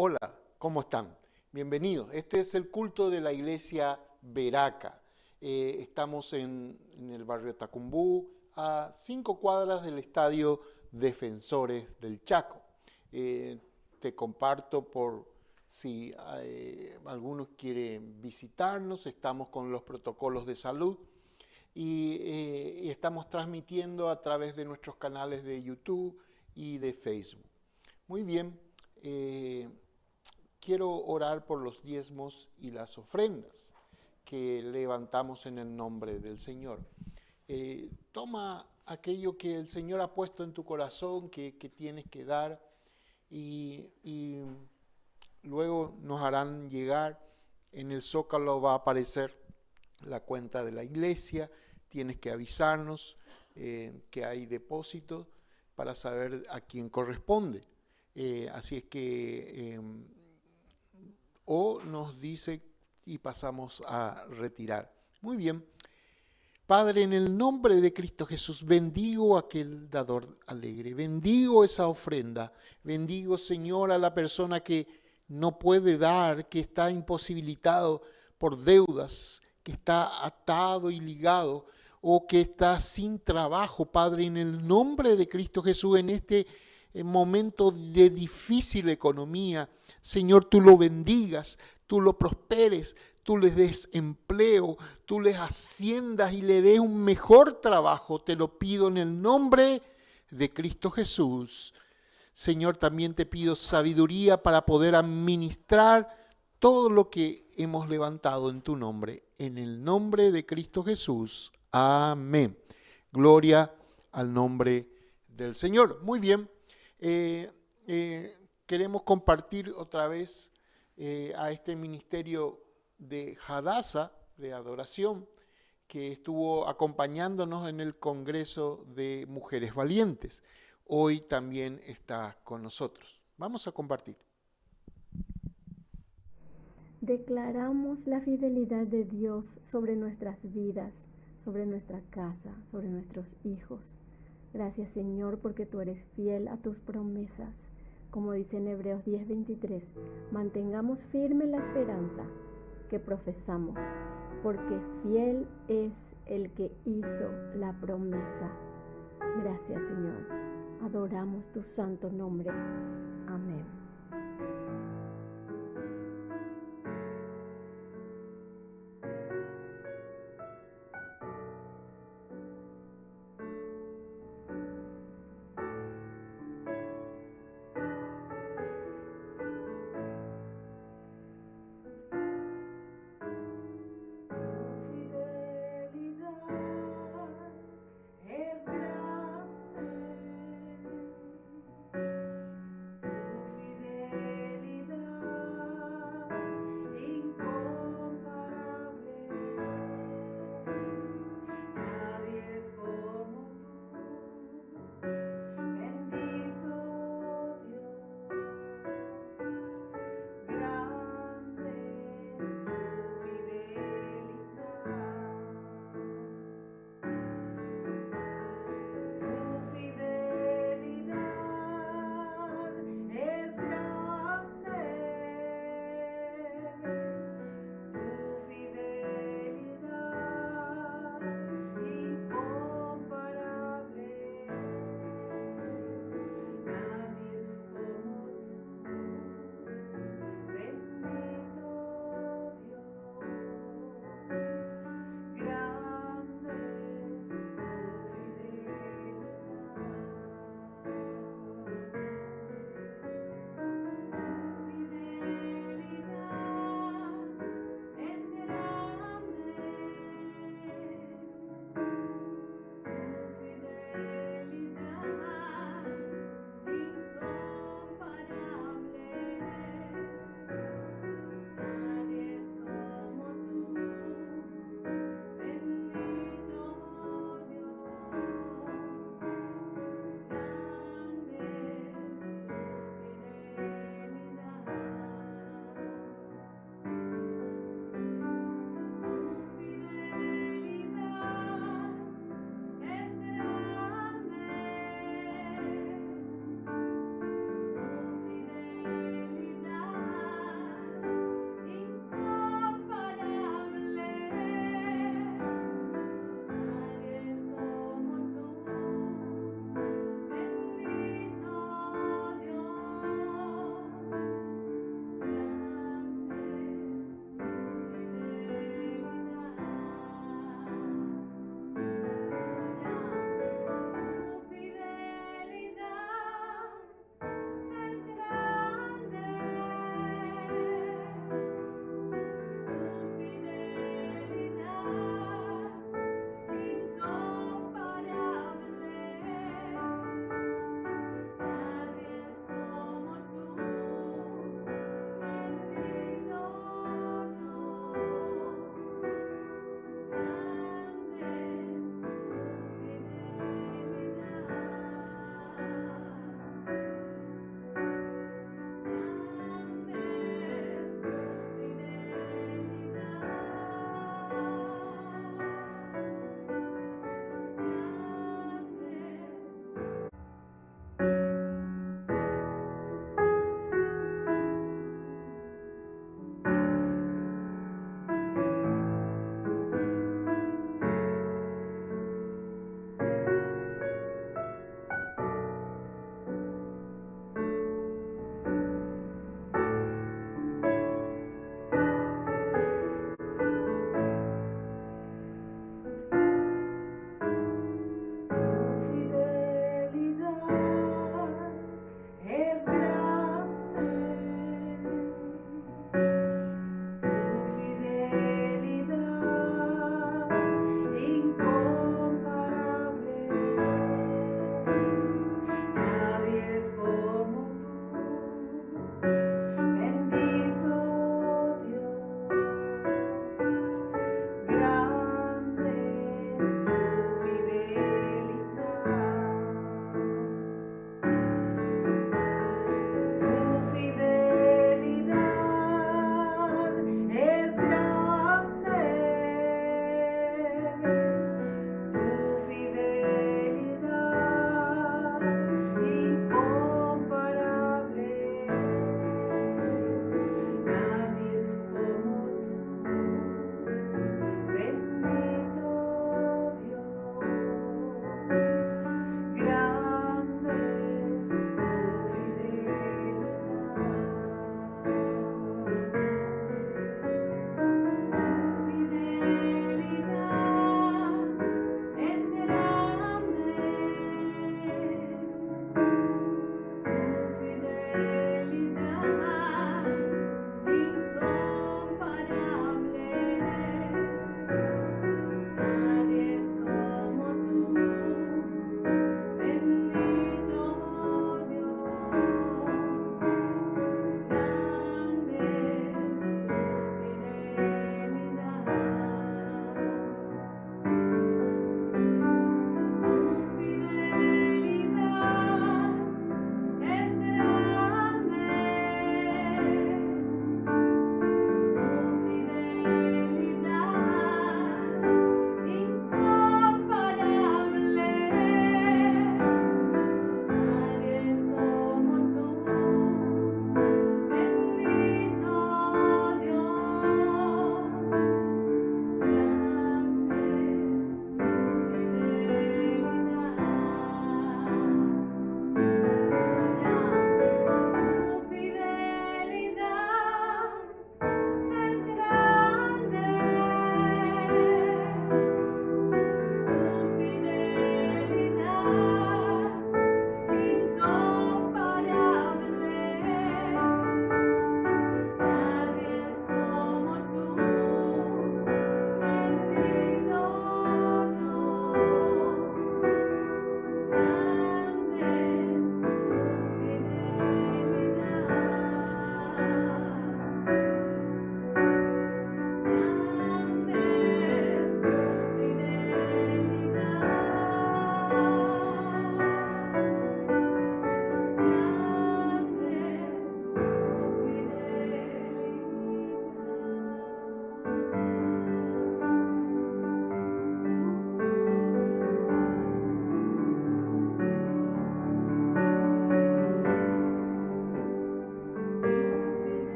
Hola, ¿cómo están? Bienvenidos. Este es el culto de la iglesia Veraca. Estamos en el barrio Tacumbú, a 5 cuadras del estadio Defensores del Chaco. Te comparto por si algunos quieren visitarnos, estamos con los protocolos de salud y estamos transmitiendo a través de nuestros canales de YouTube y de Facebook. Muy bien. Quiero orar por los diezmos y las ofrendas que levantamos en el nombre del Señor. Toma aquello que el Señor ha puesto en tu corazón que tienes que dar y luego nos harán llegar. En el zócalo va a aparecer la cuenta de la iglesia. Tienes que avisarnos que hay depósitos para saber a quién corresponde. Así es que o nos dice y pasamos a retirar. Muy bien. Padre, en el nombre de Cristo Jesús, bendigo a aquel dador alegre, bendigo esa ofrenda, bendigo, Señor, a la persona que no puede dar, que está imposibilitado por deudas, que está atado y ligado o que está sin trabajo. Padre, en el nombre de Cristo Jesús, en este momento de difícil economía, Señor, tú lo bendigas, tú lo prosperes, tú les des empleo, tú les asciendas y le des un mejor trabajo. Te lo pido en el nombre de Cristo Jesús. Señor, también te pido sabiduría para poder administrar todo lo que hemos levantado en tu nombre. En el nombre de Cristo Jesús. Amén. Gloria al nombre del Señor. Muy bien. Queremos compartir otra vez a este ministerio de Hadassah, de adoración, que estuvo acompañándonos en el Congreso de Mujeres Valientes. Hoy también está con nosotros. Vamos a compartir. Declaramos la fidelidad de Dios sobre nuestras vidas, sobre nuestra casa, sobre nuestros hijos. Gracias, Señor, porque tú eres fiel a tus promesas. Como dice en Hebreos 10:23, mantengamos firme la esperanza que profesamos, porque fiel es el que hizo la promesa. Gracias, Señor. Adoramos tu santo nombre. Amén.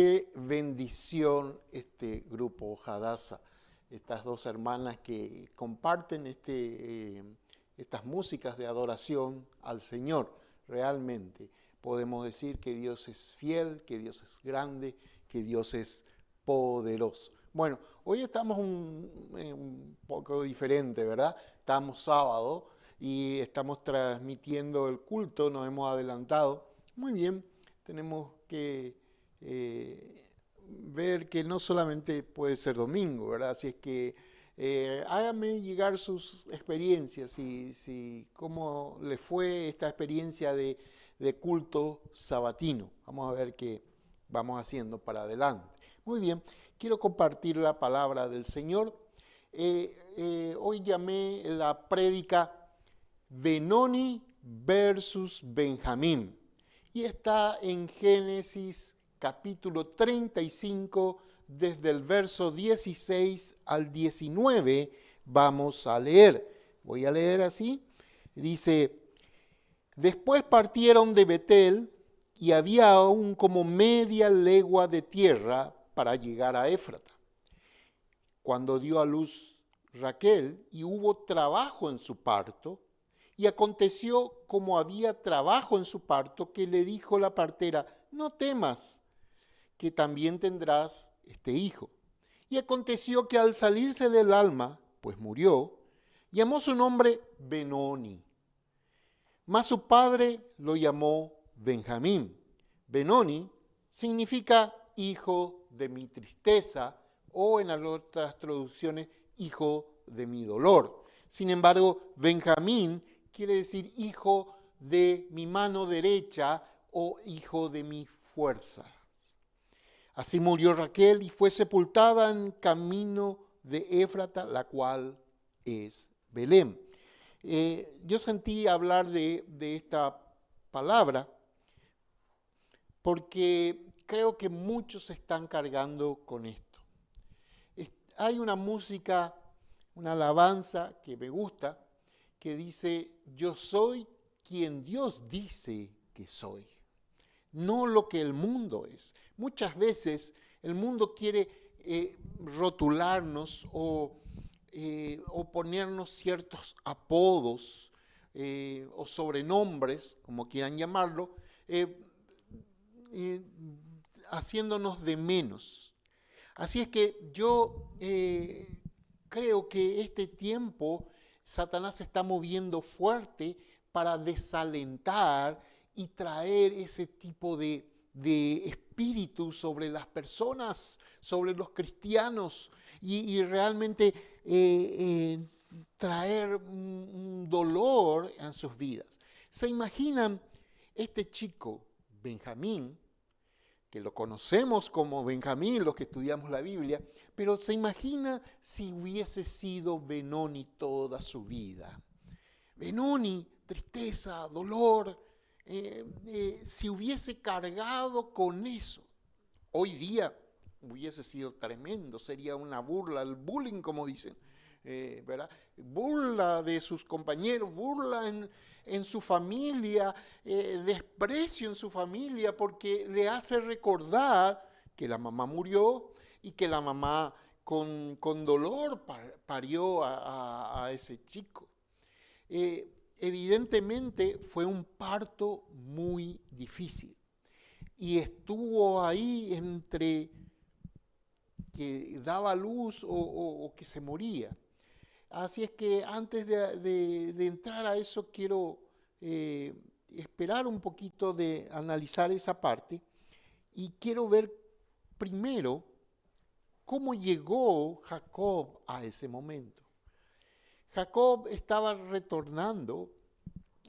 Qué bendición este grupo Hadassah, estas dos hermanas que comparten estas músicas de adoración al Señor. Realmente podemos decir que Dios es fiel, que Dios es grande, que Dios es poderoso. Bueno, hoy estamos un poco diferente, ¿verdad? Estamos sábado y estamos transmitiendo el culto, nos hemos adelantado. Muy bien, tenemos que ver que no solamente puede ser domingo, ¿verdad? Así es que háganme llegar sus experiencias, cómo les fue esta experiencia de culto sabatino. Vamos a ver qué vamos haciendo para adelante. Muy bien, quiero compartir la palabra del Señor. Hoy llamé la prédica Benoni versus Benjamín y está en Génesis capítulo 35, desde el verso 16 al 19, vamos a leer. Voy a leer así. Dice: después partieron de Betel y había aún como media legua de tierra para llegar a Éfrata, cuando dio a luz Raquel y hubo trabajo en su parto. Y aconteció, como había trabajo en su parto, que le dijo la partera: no temas, que también tendrás este hijo. Y aconteció que al salirse del alma, pues murió, llamó su nombre Benoni. Mas su padre lo llamó Benjamín. Benoni significa hijo de mi tristeza, o en las otras traducciones, hijo de mi dolor. Sin embargo, Benjamín quiere decir hijo de mi mano derecha o hijo de mi fuerza. Así murió Raquel y fue sepultada en camino de Éfrata, la cual es Belén. Yo sentí hablar de esta palabra porque creo que muchos se están cargando con esto. Hay una música, una alabanza que me gusta, que dice: yo soy quien Dios dice que soy, no lo que el mundo es. Muchas veces el mundo quiere rotularnos o ponernos ciertos apodos o sobrenombres, como quieran llamarlo, haciéndonos de menos. Así es que yo creo que este tiempo Satanás se está moviendo fuerte para desalentar y traer ese tipo de espíritu sobre las personas, sobre los cristianos, y realmente traer un dolor en sus vidas. ¿Se imaginan este chico, Benjamín, que lo conocemos como Benjamín, los que estudiamos la Biblia, pero se imagina si hubiese sido Benoni toda su vida? Benoni, tristeza, dolor, si hubiese cargado con eso, hoy día hubiese sido tremendo, sería una burla, el bullying, como dicen, ¿verdad? Burla de sus compañeros, burla en su familia, desprecio en su familia, porque le hace recordar que la mamá murió y que la mamá con dolor parió a ese chico. Evidentemente fue un parto muy difícil y estuvo ahí entre que daba luz o que se moría. Así es que antes de entrar a eso quiero esperar un poquito de analizar esa parte y quiero ver primero cómo llegó Jacob a ese momento. Jacob estaba retornando,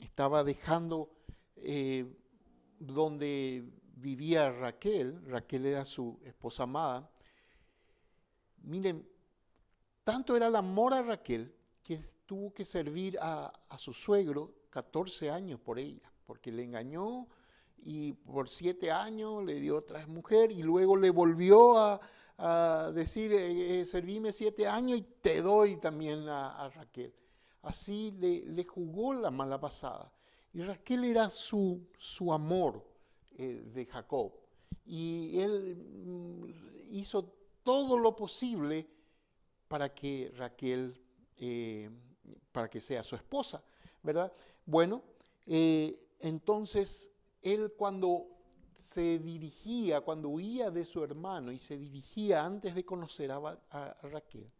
estaba dejando donde vivía Raquel. Raquel era su esposa amada. Miren, tanto era el amor a Raquel que tuvo que servir a su suegro 14 años por ella, porque le engañó y por 7 años le dio otra mujer y luego le volvió a decir, servime 7 años y te doy también a Raquel. Así le jugó la mala pasada. Y Raquel era su amor de Jacob. y él hizo todo lo posible para que Raquel, para que sea su esposa, ¿verdad? Bueno, entonces él cuando huía de su hermano y se dirigía antes de conocer a Raquel,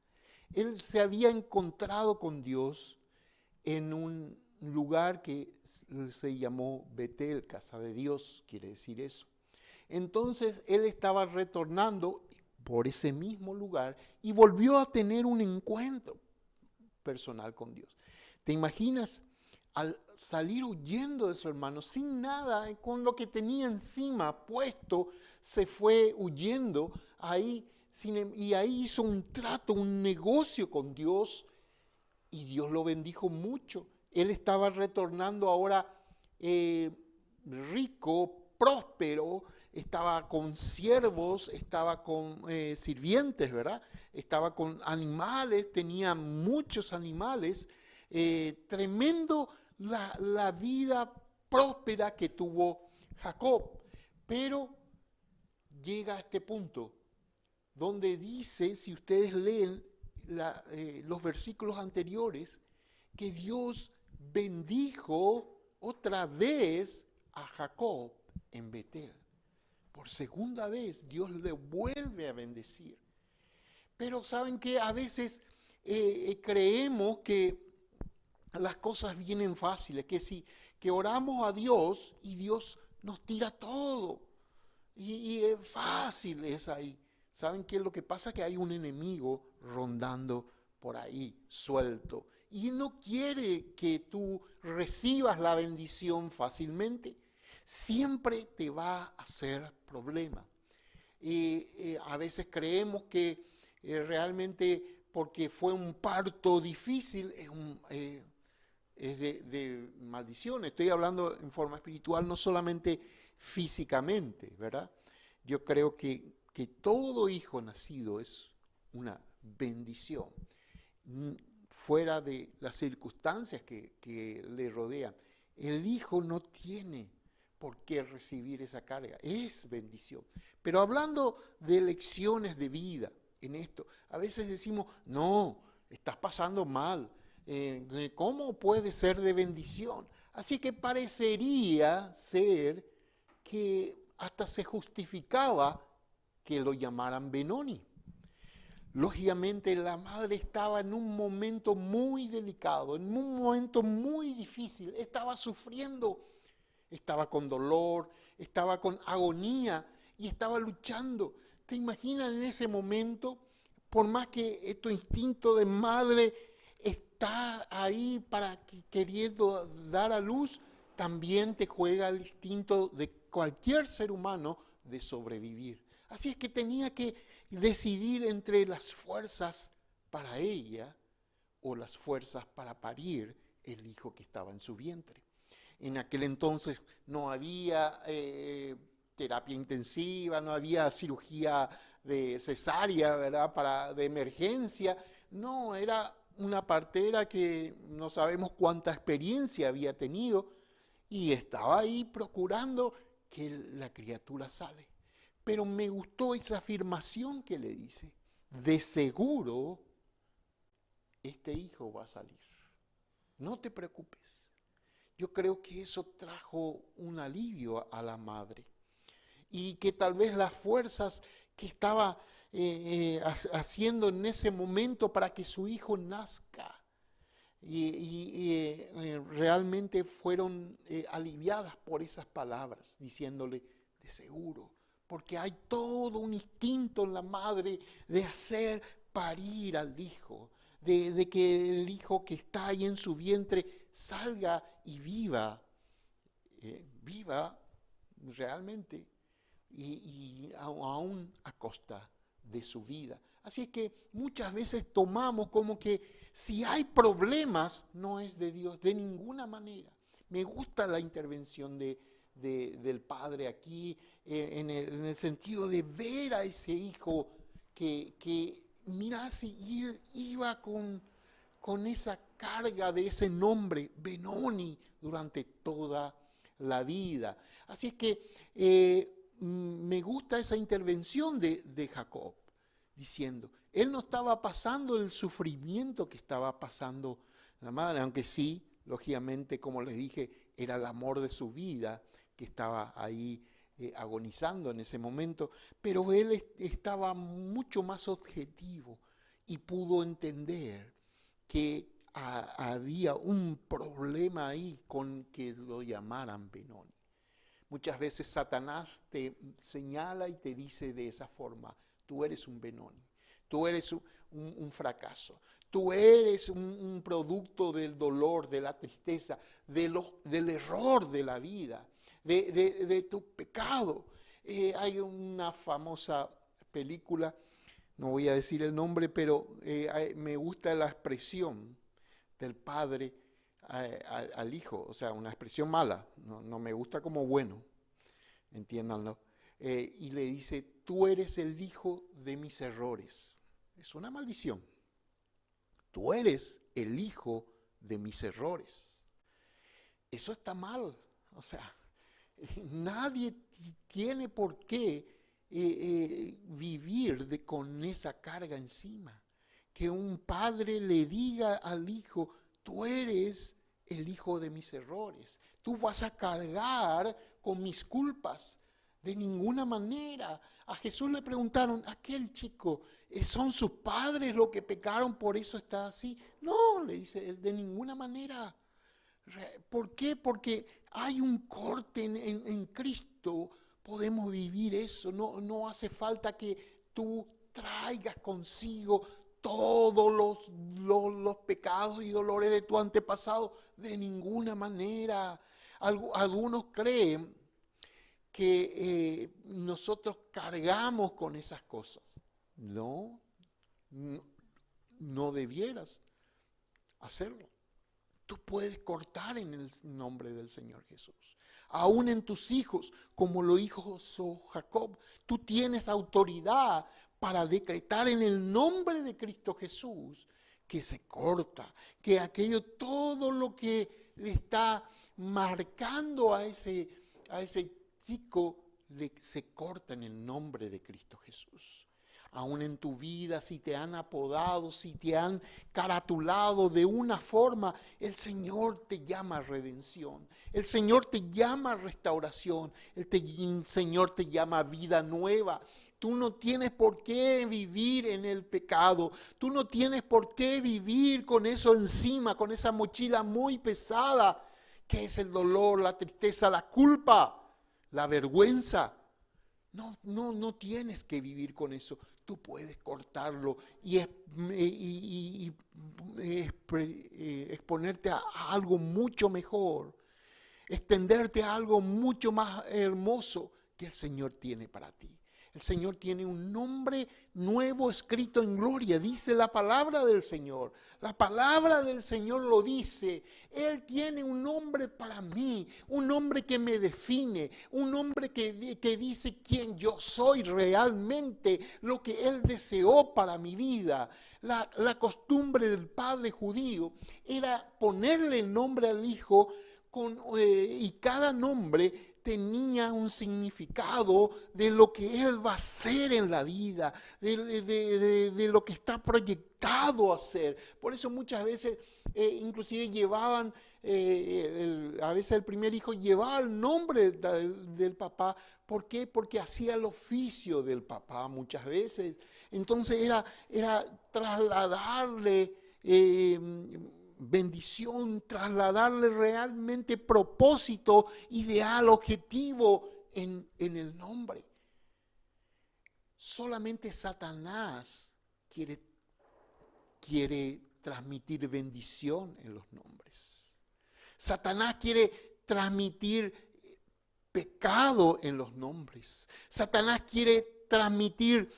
él se había encontrado con Dios en un lugar que se llamó Betel, casa de Dios, quiere decir eso. Entonces él estaba retornando por ese mismo lugar y volvió a tener un encuentro personal con Dios. ¿Te imaginas? Al salir huyendo de su hermano, sin nada, con lo que tenía encima puesto, se fue huyendo ahí, y ahí hizo un trato, un negocio con Dios, y Dios lo bendijo mucho. Él estaba retornando ahora rico, próspero, estaba con siervos, estaba con sirvientes, ¿verdad? Estaba con animales, tenía muchos animales. Tremendo la vida próspera que tuvo Jacob. Pero llega a este punto donde dice, si ustedes leen los versículos anteriores, que Dios bendijo otra vez a Jacob en Betel. Por segunda vez Dios le vuelve a bendecir. Pero saben que a veces creemos que las cosas vienen fáciles, que oramos a Dios y Dios nos tira todo. Y es fácil, es ahí. ¿Saben qué es lo que pasa? Que hay un enemigo rondando por ahí, suelto. Y no quiere que tú recibas la bendición fácilmente. Siempre te va a hacer problema. A veces creemos que realmente porque fue un parto difícil es de maldición. Estoy hablando en forma espiritual, no solamente físicamente, ¿verdad? Yo creo que todo hijo nacido es una bendición, fuera de las circunstancias que le rodean. El hijo no tiene por qué recibir esa carga, es bendición. Pero hablando de lecciones de vida en esto, a veces decimos, no, estás pasando mal, ¿cómo puede ser de bendición? Así que parecería ser que hasta se justificaba que lo llamaran Benoni. Lógicamente la madre estaba en un momento muy delicado, en un momento muy difícil, estaba sufriendo, estaba con dolor, estaba con agonía y estaba luchando. ¿Te imaginas en ese momento? Por más que tu instinto de madre está ahí queriendo dar a luz, también te juega el instinto de cualquier ser humano de sobrevivir. Así es que tenía que decidir entre las fuerzas para ella o las fuerzas para parir el hijo que estaba en su vientre. En aquel entonces no había terapia intensiva, no había cirugía de cesárea, ¿verdad? De emergencia. No, era una partera que no sabemos cuánta experiencia había tenido y estaba ahí procurando que la criatura sale. Pero me gustó esa afirmación que le dice, de seguro este hijo va a salir, no te preocupes. Yo creo que eso trajo un alivio a la madre y que tal vez las fuerzas que estaba haciendo en ese momento para que su hijo nazca realmente fueron aliviadas por esas palabras, diciéndole de seguro. Porque hay todo un instinto en la madre de hacer parir al hijo, de que el hijo que está ahí en su vientre salga y viva realmente, y aún a costa de su vida. Así es que muchas veces tomamos como que si hay problemas, no es de Dios, de ninguna manera. Me gusta la intervención del padre aquí, en el sentido de ver a ese hijo que mira, si iba con esa carga de ese nombre, Benoni, durante toda la vida. Así es que me gusta esa intervención de Jacob, diciendo, él no estaba pasando el sufrimiento que estaba pasando la madre, aunque sí, lógicamente, como les dije, era el amor de su vida que estaba ahí agonizando en ese momento, pero él estaba mucho más objetivo y pudo entender que había un problema ahí con que lo llamaran Benoni. Muchas veces Satanás te señala y te dice de esa forma, tú eres un Benoni, tú eres un fracaso, tú eres un producto del dolor, de la tristeza, del error de la vida, de tu pecado. Hay una famosa película, no voy a decir el nombre, pero me gusta la expresión del padre al hijo, o sea, una expresión mala, no me gusta como bueno, entiéndanlo, y le dice, tú eres el hijo de mis errores. Es una maldición. Tú eres el hijo de mis errores. Eso está mal, o sea, nadie tiene por qué vivir con esa carga encima. Que un padre le diga al hijo, tú eres el hijo de mis errores, tú vas a cargar con mis culpas. De ninguna manera. A Jesús le preguntaron, aquel chico, ¿son sus padres los que pecaron, por eso está así? No, le dice, de ninguna manera. ¿Por qué? Porque hay un corte en Cristo, podemos vivir eso, no hace falta que tú traigas consigo todos los pecados y dolores de tu antepasado, de ninguna manera. Algunos creen que nosotros cargamos con esas cosas. No debieras hacerlo. Tú puedes cortar en el nombre del Señor Jesús. Aún en tus hijos, como lo hizo Jacob, tú tienes autoridad para decretar en el nombre de Cristo Jesús que se corta, que aquello, todo lo que le está marcando a ese chico, se corta en el nombre de Cristo Jesús. Aún en tu vida, si te han apodado, si te han caratulado de una forma, el Señor te llama a redención, el Señor te llama a restauración, el Señor te llama a vida nueva. Tú no tienes por qué vivir en el pecado, tú no tienes por qué vivir con eso encima, con esa mochila muy pesada, que es el dolor, la tristeza, la culpa, la vergüenza. No tienes que vivir con eso. Tú puedes cortarlo y exponerte a algo mucho mejor, extenderte a algo mucho más hermoso que el Señor tiene para ti. El Señor tiene un nombre nuevo escrito en gloria, dice la palabra del Señor. La palabra del Señor lo dice. Él tiene un nombre para mí, un nombre que me define, un nombre que dice quién yo soy realmente, lo que Él deseó para mi vida. La costumbre del padre judío era ponerle el nombre al hijo y cada nombre tenía un significado de lo que él va a hacer en la vida, de lo que está proyectado a hacer. Por eso muchas veces inclusive llevaban, a veces el primer hijo llevaba el nombre del papá. ¿Por qué? Porque hacía el oficio del papá muchas veces. Entonces era trasladarle bendición, trasladarle realmente propósito, ideal, objetivo en el nombre. Solamente Satanás quiere transmitir bendición en los nombres. Satanás quiere transmitir pecado en los nombres. Satanás quiere transmitir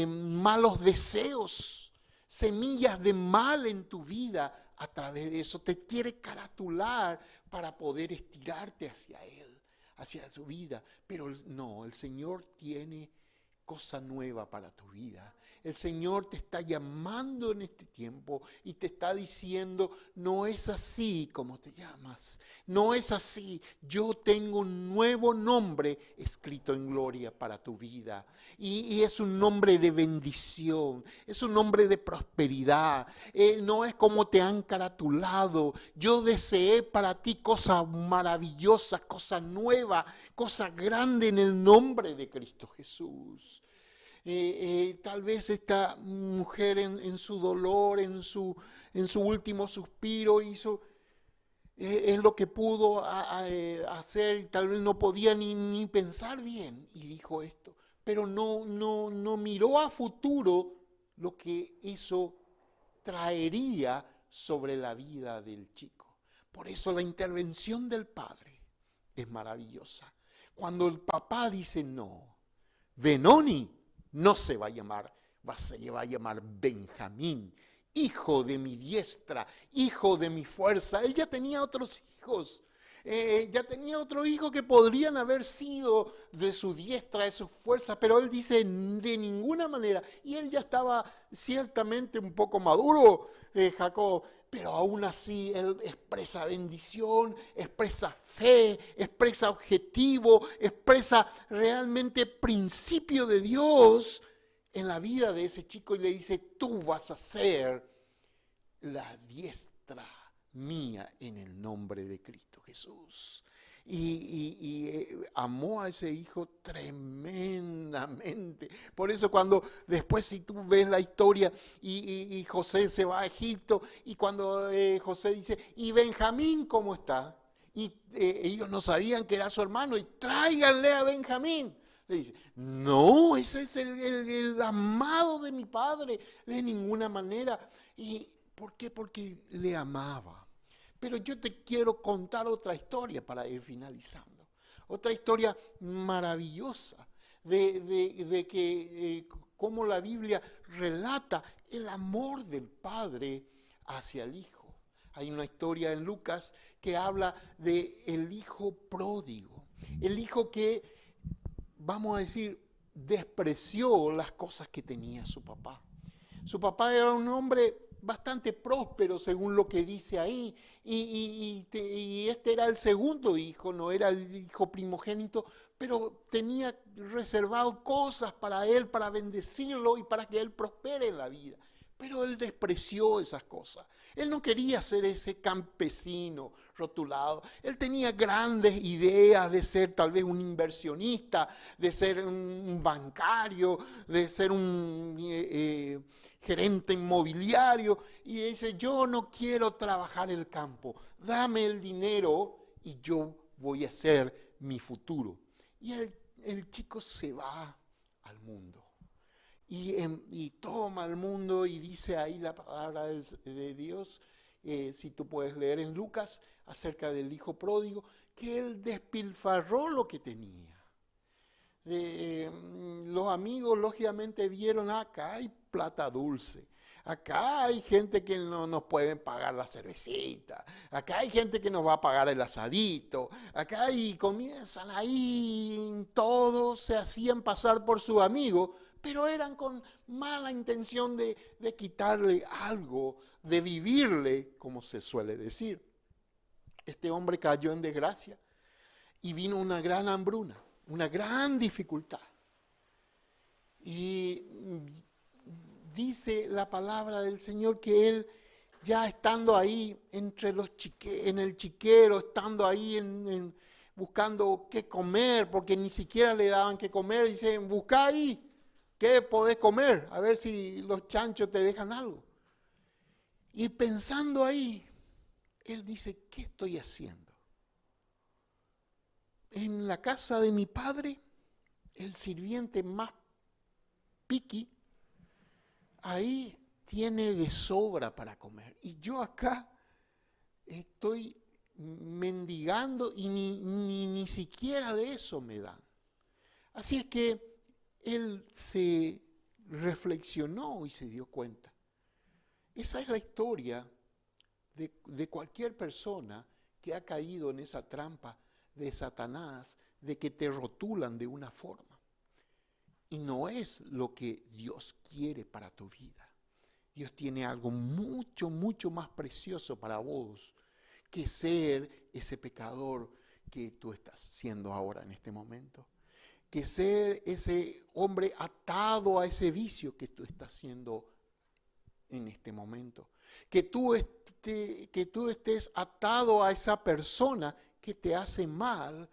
malos deseos, semillas de mal en tu vida. A través de eso te quiere caratular para poder estirarte hacia Él, hacia su vida. Pero no, el Señor tiene cosa nueva para tu vida. El Señor te está llamando en este tiempo y te está diciendo, no es así como te llamas, no es así. Yo tengo un nuevo nombre escrito en gloria para tu vida y es un nombre de bendición, es un nombre de prosperidad. No es como te han caratulado. Yo deseé para ti cosas maravillosas, cosas nuevas, cosas grandes en el nombre de Cristo Jesús. Tal vez esta mujer en su dolor, en su último suspiro, hizo es lo que pudo hacer, tal vez no podía ni pensar bien, y dijo esto, pero no miró a futuro lo que eso traería sobre la vida del chico. Por eso la intervención del padre es maravillosa. Cuando el papá dice no, Benoni no se va a llamar, se va a llamar Benjamín, hijo de mi diestra, hijo de mi fuerza. Él ya tenía otros hijos, ya tenía otro hijo que podrían haber sido de su diestra, de su fuerza, pero él dice de ninguna manera. Y él ya estaba ciertamente un poco maduro, Jacob, pero aún así él expresa bendición, expresa fe, expresa objetivo, expresa realmente principio de Dios en la vida de ese chico y le dice, tú vas a ser la diestra mía en el nombre de Cristo Jesús. Y amó a ese hijo tremendamente. Por eso cuando después si tú ves la historia y José se va a Egipto y cuando José dice, ¿y Benjamín cómo está? Y ellos no sabían que era su hermano y tráiganle a Benjamín. Le dice, no, ese es el amado de mi padre, de ninguna manera. ¿Y por qué? Porque le amaba. Pero yo te quiero contar otra historia para ir finalizando. Otra historia maravillosa de que cómo la Biblia relata el amor del Padre hacia el Hijo. Hay una historia en Lucas que habla del hijo pródigo. El hijo que, vamos a decir, despreció las cosas que tenía su papá. Su papá era un hombre bastante próspero según lo que dice ahí y este era el segundo hijo, no era el hijo primogénito, pero tenía reservado cosas para él, para bendecirlo y para que él prospere en la vida. Pero él despreció esas cosas. Él no quería ser ese campesino rotulado. Él tenía grandes ideas de ser tal vez un inversionista, de ser un bancario, de ser un gerente inmobiliario. Y dice, yo no quiero trabajar el campo. Dame el dinero y yo voy a hacer mi futuro. Y el chico se va al mundo. Y toma el mundo y dice ahí la palabra de Dios, si tú puedes leer en Lucas acerca del hijo pródigo, que él despilfarró lo que tenía. Los amigos lógicamente vieron, acá hay plata dulce, acá hay gente que no nos pueden pagar la cervecita, acá hay gente que nos va a pagar el asadito, acá y comienzan ahí, todos se hacían pasar por su amigo, pero eran con mala intención de quitarle algo, de vivirle, como se suele decir. Este hombre cayó en desgracia y vino una gran hambruna, una gran dificultad. Y dice la palabra del Señor que él, ya estando ahí entre en el chiquero, estando ahí buscando qué comer, porque ni siquiera le daban qué comer, dice, busca ahí. ¿Qué podés comer? A ver si los chanchos te dejan algo. Y pensando ahí, él dice, ¿qué estoy haciendo? En la casa de mi padre, el sirviente más piqui, ahí tiene de sobra para comer. Y yo acá estoy mendigando y ni siquiera de eso me dan. Así es que él se reflexionó y se dio cuenta. Esa es la historia de cualquier persona que ha caído en esa trampa de Satanás, de que te rotulan de una forma. y no es lo que Dios quiere para tu vida. Dios tiene algo mucho, mucho más precioso para vos que ser ese pecador que tú estás siendo ahora en este momento. Que ser ese hombre atado a ese vicio que tú estás siendo en este momento. Que tú estés atado a esa persona que te hace mal.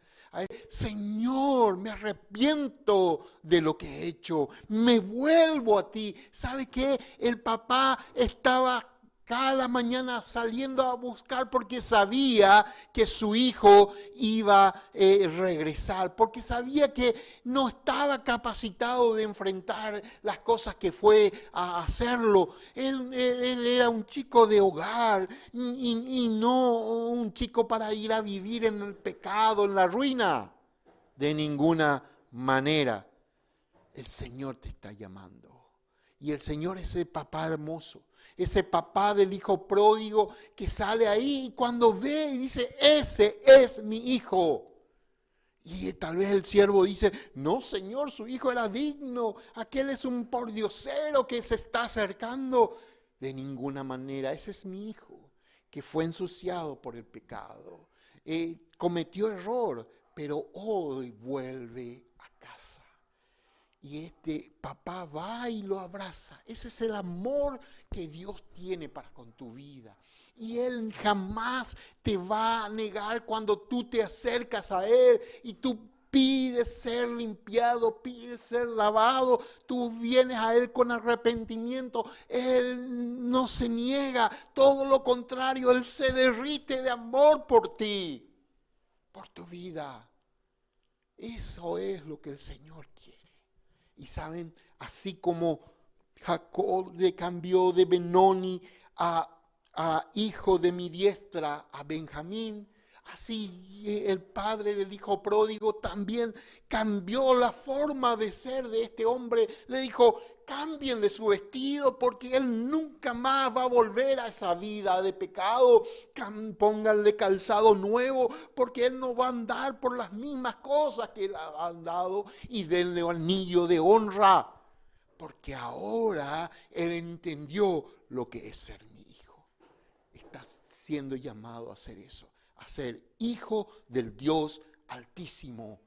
Señor, me arrepiento de lo que he hecho, me vuelvo a ti. ¿Sabe qué? El papá estaba cada mañana saliendo a buscar porque sabía que su hijo iba a regresar, porque sabía que no estaba capacitado de enfrentar las cosas que fue a hacerlo. Él era un chico de hogar y no un chico para ir a vivir en el pecado, en la ruina. De ninguna manera. El Señor te está llamando. Y el Señor es ese papá hermoso, ese papá del hijo pródigo que sale ahí y cuando ve y dice, ese es mi hijo. Y tal vez el siervo dice, no Señor, su hijo era digno, aquel es un pordiosero que se está acercando. De ninguna manera, ese es mi hijo, que fue ensuciado por el pecado, cometió error, pero hoy vuelve a casa. Y este papá va y lo abraza. Ese es el amor que Dios tiene para con tu vida. Y Él jamás te va a negar cuando tú te acercas a Él y tú pides ser limpiado, pides ser lavado. Tú vienes a Él con arrepentimiento. Él no se niega, todo lo contrario, Él se derrite de amor por ti, por tu vida. Eso es lo que el Señor quiere. Y saben, así como Jacob le cambió de Benoni a hijo de mi diestra, a Benjamín, así el padre del hijo pródigo también cambió la forma de ser de este hombre. Le dijo, cámbienle su vestido porque él nunca más va a volver a esa vida de pecado. Pónganle calzado nuevo porque él no va a andar por las mismas cosas que él ha andado. Y denle anillo de honra porque ahora él entendió lo que es ser mi hijo. Estás siendo llamado a hacer eso, a ser hijo del Dios Altísimo.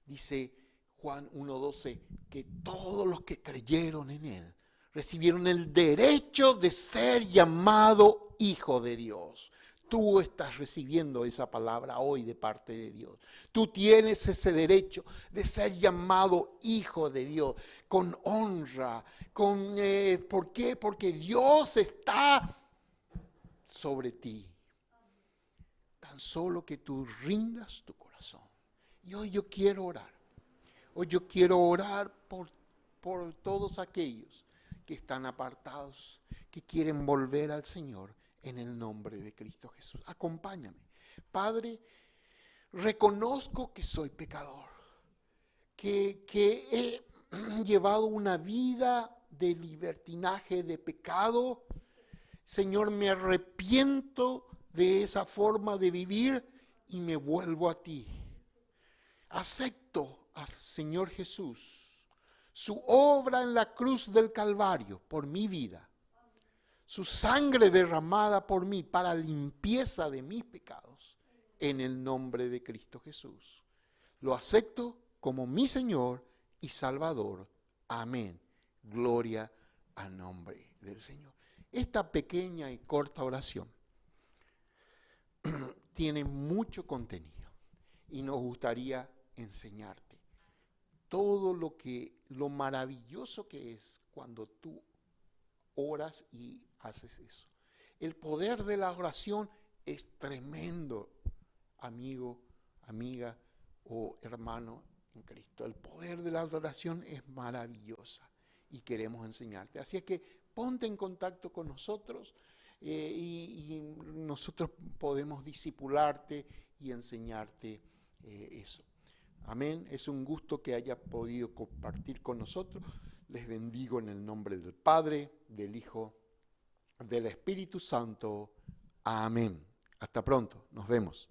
Dice Juan 1:12, que todos los que creyeron en Él recibieron el derecho de ser llamado hijo de Dios. Tú estás recibiendo esa palabra hoy de parte de Dios. Tú tienes ese derecho de ser llamado hijo de Dios con honra. ¿Por qué? Porque Dios está sobre ti. Tan solo que tú rindas tu corazón. Y hoy yo quiero orar. Hoy yo quiero orar por todos aquellos que están apartados, que quieren volver al Señor en el nombre de Cristo Jesús. Acompáñame. Padre, reconozco que soy pecador, que he llevado una vida de libertinaje, de pecado. Señor, me arrepiento de esa forma de vivir y me vuelvo a ti. Acepto al Señor Jesús, su obra en la cruz del Calvario por mi vida, su sangre derramada por mí para limpieza de mis pecados, en el nombre de Cristo Jesús. Lo acepto como mi Señor y Salvador. Amén. Gloria al nombre del Señor. Esta pequeña y corta oración tiene mucho contenido y nos gustaría enseñarte todo lo maravilloso que es cuando tú oras y haces eso. El poder de la oración es tremendo, amigo, amiga o hermano en Cristo. El poder de la oración es maravillosa y queremos enseñarte. Así es que ponte en contacto con nosotros y nosotros podemos discipularte y enseñarte eso. Amén. Es un gusto que haya podido compartir con nosotros. Les bendigo en el nombre del Padre, del Hijo, del Espíritu Santo. Amén. Hasta pronto. Nos vemos.